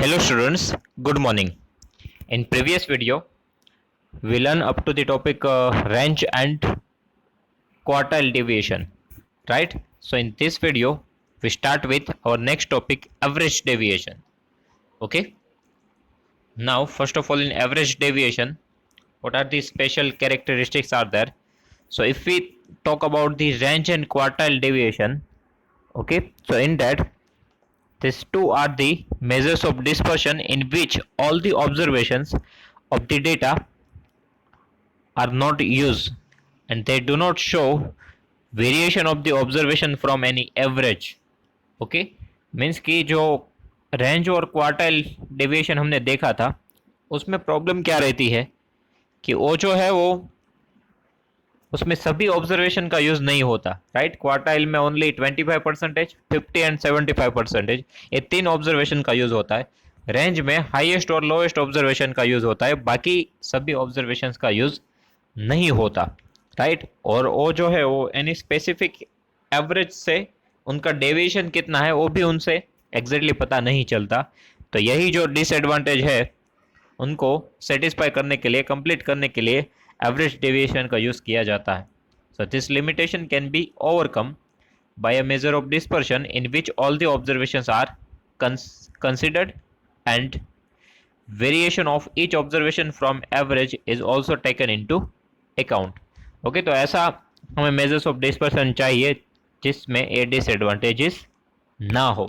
Hello students, good morning. In previous video, we learn up to the topic range and quartile deviation, right? So in this video, we start with our next topic, average deviation. Okay. Now, first of all, in average deviation, what are the special characteristics are there? So if we talk about the range and quartile deviation, okay. So in that, these two are the measures of dispersion in which all the observations of the data are not used and they do not show variation of the observation from any average. Okay means कि जो range और quartile deviation हमने देखा था उसमें problem क्या रहती है कि वो जो है वो उसमें सभी ऑब्जर्वेशन का यूज नहीं होता, राइट? क्वार्टाइल में ओनली 25%, 50 एंड 75%, ये तीन ऑब्जर्वेशन का यूज होता है. रेंज में हाईएस्ट और लोएस्ट ऑब्जर्वेशन का यूज होता है, बाकी सभी ऑब्जर्वेशन का यूज नहीं होता, राइट? और वो जो है वो एनी स्पेसिफिक एवरेज से उनका डेविएशन कितना है वो भी उनसे एग्जैक्टली पता नहीं चलता. तो यही जो डिसएडवांटेज है उनको सेटिस्फाई करने के लिए, कंप्लीट करने के लिए एवरेज डेविएशन का यूज किया जाता है. So this limitation can be overcome by a measure of dispersion in which all the observations are considered and variation of each observation from average is also taken into account. Okay, तो ऐसा हमें measures of dispersion चाहिए जिसमें ये disadvantages ना हो.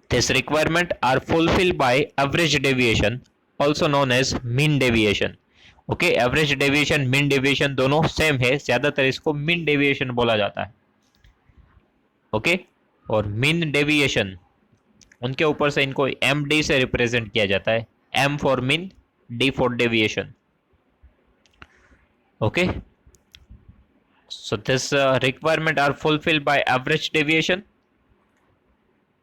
This requirement are fulfilled by average deviation, also known as mean deviation. Okay, average deviation, mean deviation दोनों same है, ज्यादातर इसको mean deviation बोला जाता है. Okay, और mean deviation उनके ऊपर से इनको MD से रिप्रेजेंट किया जाता है. M for mean, D for deviation. Okay, so this requirement are fulfilled by average deviation.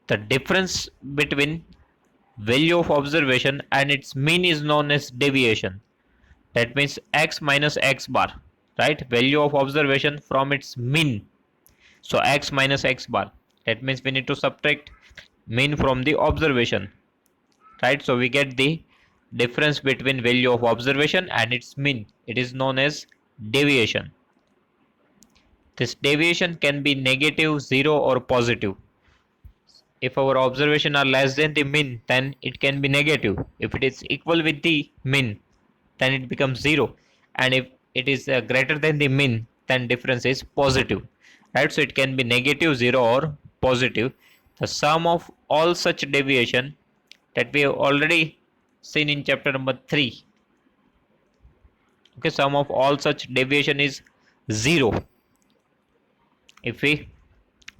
The difference between value of observation and its mean is known as deviation. That means x minus x bar, right? Value of observation from its mean. So x minus x bar. That means we need to subtract mean from the observation, right? So we get the difference between value of observation and its mean. It is known as deviation. This deviation can be negative, zero, or positive. If our observation are less than the mean, then it can be negative. If it is equal with the mean, then it becomes zero. And if it is greater than the mean, then difference is positive, right? So it can be negative, zero, or positive. The sum of all such deviation that we have already seen in chapter number 3. Okay, sum of all such deviation is 0. If we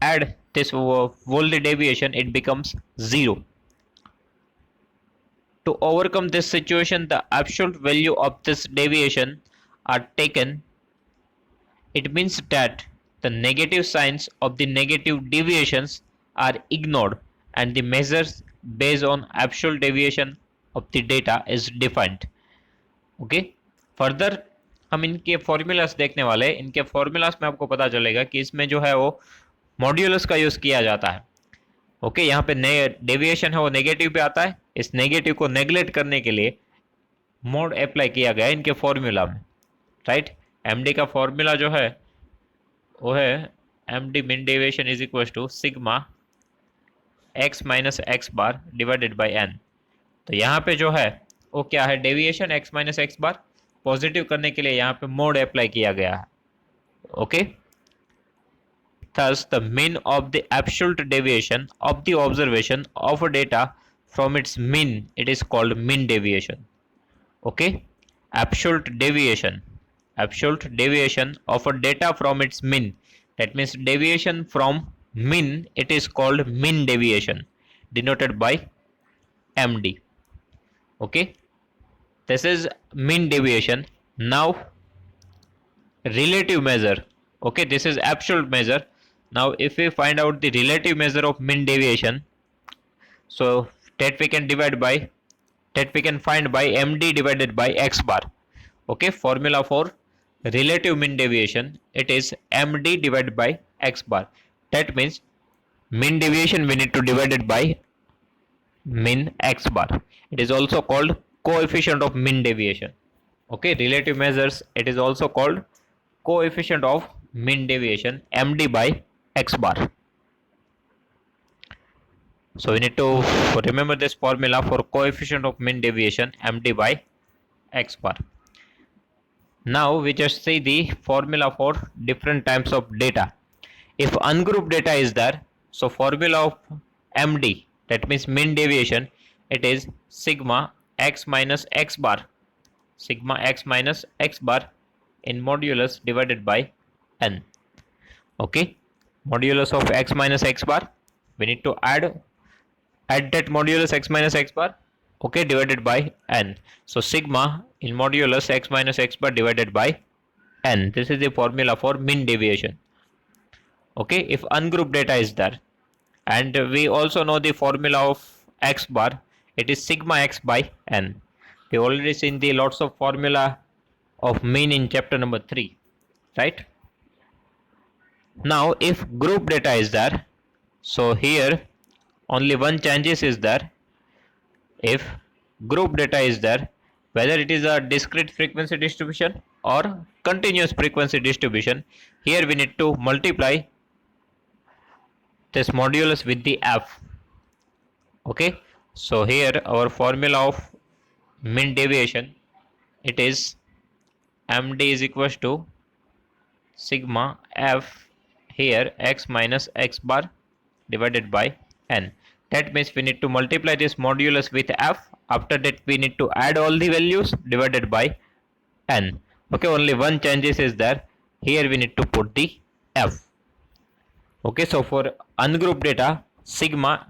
add this whole deviation, it becomes 0. To overcome this situation, the absolute value of this deviation are taken. It means that the negative signs of the negative deviations are ignored and the measures based on absolute deviation of the data is defined. Okay, further हम इनके formulas देखने वाले हैं. इनके formulas में आपको पता चलेगा कि इसमें जो है वो मॉड्यूलस का यूज किया जाता है. ओके, यहाँ पे डेविएशन है वो नेगेटिव पे आता है. इस नेगेटिव को नेग्लेक्ट करने के लिए मोड अप्लाई किया गया है इनके फॉर्मूला में, राइट? एमडी का फॉर्मूला जो है वो है MD mean deviation is equal to sigma x minus x bar divided by n. तो यहाँ पे जो है वो क्या है, deviation x minus x bar. Positive करने के लिए यहाँ पे मोड अप्लाई किया गया है. Okay, thus the mean of the absolute deviation of the observation of a data from its mean, it is called mean deviation. Okay, absolute deviation of a data from its mean, that means deviation from mean, it is called mean deviation, denoted by MD. Okay, this is mean deviation. Now relative measure. Okay, this is absolute measure. Now if we find out the relative measure of mean deviation, so that we can find by MD divided by x bar. Okay, formula for relative mean deviation, it is MD divided by x bar. That means mean deviation we need to divide it by mean x bar. It is also called coefficient of mean deviation. Okay, relative measures, it is also called coefficient of mean deviation, md by x bar. So we need to remember this formula for coefficient of mean deviation, md by x bar. Now we just see the formula for different types of data. If ungrouped data is there, so formula of md, that means mean deviation, it is sigma x minus x bar, sigma x minus x bar in modulus divided by n. Okay, modulus of x minus x bar, we need to add that modulus x minus x bar, okay, divided by n. So sigma in modulus x minus x bar divided by n. This is the formula for mean deviation. Okay, if ungrouped data is there, and we also know the formula of x bar, it is sigma x by n. We already seen the lots of formula of mean in chapter number 3, right? Now if group data is there, so here only one changes is there. If group data is there, whether it is a discrete frequency distribution or continuous frequency distribution, here we need to multiply this modulus with the f. Okay, so here our formula of mean deviation, it is md is equals to sigma f, here x minus x bar divided by n. That means we need to multiply this modulus with f. After that we need to add all the values divided by n. Okay, only one changes is there. Here we need to put the f. Okay, so for ungrouped data, sigma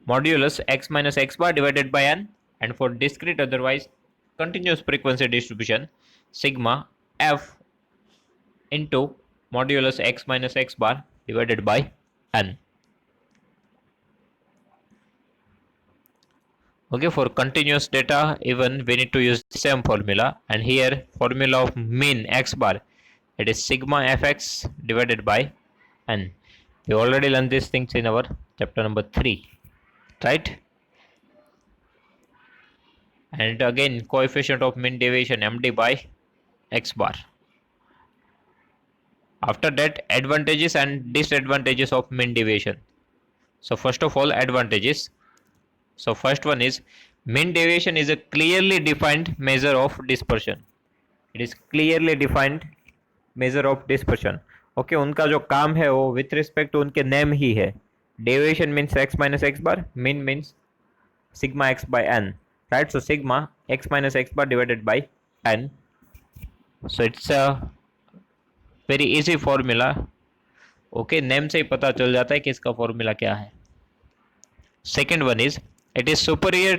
modulus x minus x bar divided by n, and for discrete otherwise continuous frequency distribution, sigma f into modulus x minus x bar divided by n. Okay, for continuous data even we need to use the same formula, and here formula of mean x bar, it is sigma fx divided by n. We already learned these things in our chapter number 3, right? And again coefficient of mean deviation, md by x bar. After that, advantages and disadvantages of mean deviation. So first of all, advantages. So first one is mean deviation is a clearly defined measure of dispersion. It is clearly defined measure of dispersion. Okay, उनका जो काम है वो with respect to उनके name ही है. Deviation means x minus x bar, mean means sigma x by n, right? So sigma x minus x bar divided by n. So it's a very easy formula. Okay, name से ही पता चल जाता है कि इसका formula क्या है. Second one is it is superior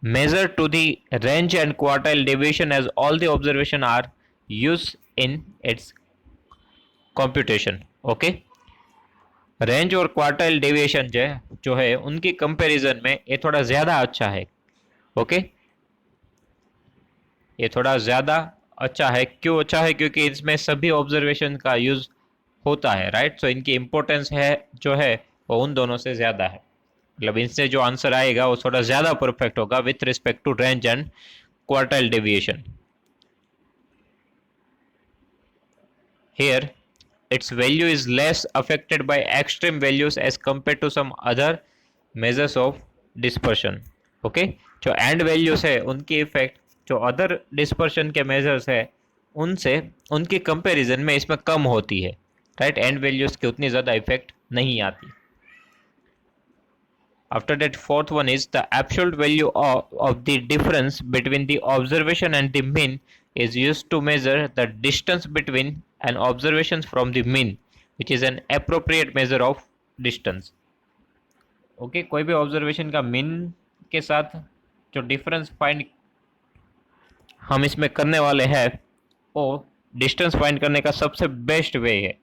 measure to the range and quartile deviation as all the observation are used in its computation. Okay, range और क्वार्टाइल डेविएशन जो है उनकी कंपैरिजन में ये थोड़ा ज़्यादा अच्छा है. ओके, ये थोड़ा ज़्यादा अच्छा है. क्यों अच्छा है? क्योंकि इसमें सभी ऑब्जर्वेशन का यूज़ होता है, राइट? सो इनकी इम्पोर्टेंस है जो है वो उन दोनों से ज़्यादा है. मतलब इनसे जो आंसर आएगा वो थोड़ा ज़्यादा परफेक्ट होगा with respect to range and quartile deviation. Here its value is less affected by extreme values as compared to some other measures of dispersion. Okay, जो एंड वैल्यूज है उनकी इफेक्ट जो अदर डिस्पर्शन के measures है उनसे उनकी comparison में इसमें कम होती है, राइट? एंड वैल्यूज की उतनी ज़्यादा इफेक्ट नहीं आती. After that, fourth one is the absolute value of the difference between the observation and the mean is used to measure the distance between an observations from the mean, which is an appropriate measure of distance. Okay, कोई भी observation का mean के साथ जो difference find हम इसमें करने वाले हैं वो डिस्टेंस फाइंड करने का सबसे बेस्ट वे है.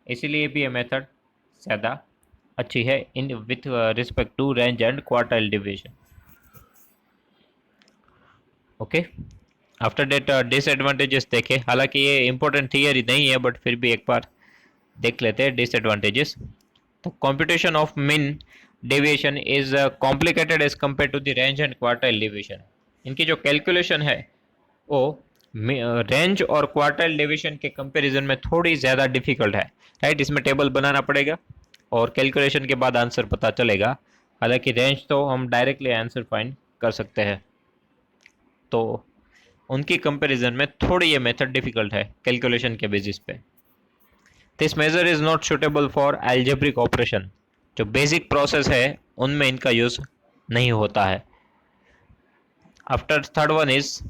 इसीलिए भी ये मेथड ज़्यादा अच्छी है in with respect to range and quartile division. Okay, after that disadvantages देखें. हालांकि ये इंपॉर्टेंट थियरी नहीं है बट फिर भी एक बार देख लेते हैं डिसएडवांटेजेस. तो computation of mean deviation is complicated as compare to the range and quartile deviation. इनकी जो कैलकुलेशन है वो रेंज और क्वार्टाइल डेविएशन के कंपैरिजन में थोड़ी ज़्यादा डिफिकल्ट है, राइट। इसमें टेबल बनाना पड़ेगा और कैलकुलेशन के बाद आंसर पता चलेगा। हालांकि रेंज तो हम डायरेक्टली आंसर फाइंड कर सकते हैं, तो उनकी कंपैरिजन में थोड़ी ये मेथड डिफिकल्ट है कैलकुलेशन के बेसिस पे। This measure is not suitable for algebraic operation, जो बेसिक प्रोसेस है उनमें इनका यूज नहीं होता है। After third one is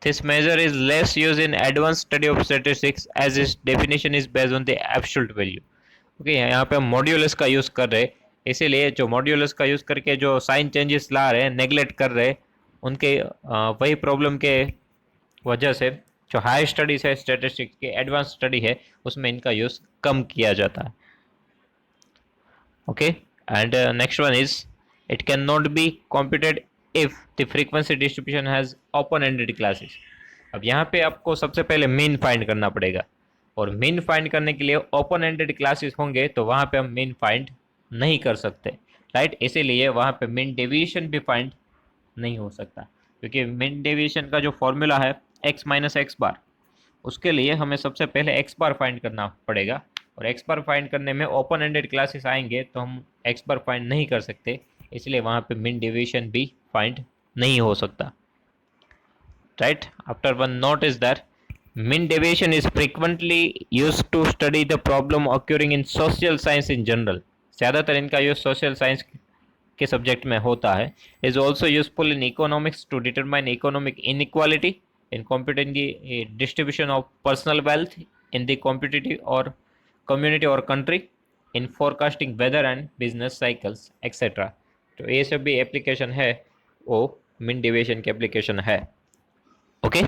this measure is less used in advanced study of statistics as its definition is based on the absolute value। Okay, यहाँ पे हम मॉड्यूलस का यूज़ कर रहे हैं, इसीलिए जो मॉड्यूलस का यूज़ करके जो साइन चेंजेस ला रहे हैं, नेगलेक्ट कर रहे हैं, उनके वही प्रॉब्लम के वजह से जो हाई स्टडीज़ है स्टैटिस्टिक्स की, एडवांस स्टडी है, उसमें इनका यूज़ कम किया जाता है। Okay, and next one is it can not be computed if the frequency distribution has open ended classes। अब यहाँ पे आपको सबसे पहले मीन फाइंड करना पड़ेगा, और मीन फाइंड करने के लिए ओपन एंडेड क्लासेस होंगे तो वहाँ पे हम मीन फाइंड नहीं कर सकते, राइट। इसीलिए वहाँ पे मीन डेविएशन भी फाइंड नहीं हो सकता, क्योंकि मीन डेविएशन का जो फॉर्मूला है x माइनस एक्स बार, उसके लिए हमें सबसे पहले एक्स बार फाइंड करना पड़ेगा, और एक्स बार फाइंड करने में ओपन एंडेड क्लासेस आएंगे तो हम एक्स बार फाइंड नहीं कर सकते, इसलिए वहाँ पे मीन डेविएशन भी फाइंड नहीं हो सकता, right. After one note is that mean deviation is frequently used to study the problem occurring in social science in general. ज़्यादातर इनका यूज सोशल साइंस के सब्जेक्ट में होता है। Is also useful in economics to determine economic inequality, in computing the distribution of personal wealth in the competitive or community or country, in forecasting weather and business cycles etc। तो ये सब भी application है, वो mean deviation की application है। Okay.